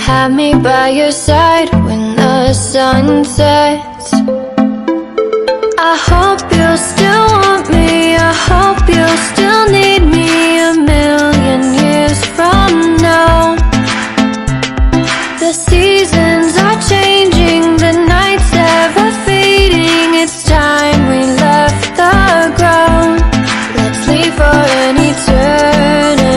have me by your side when the sun sets. I hope you'll still want me, I hope you'll still need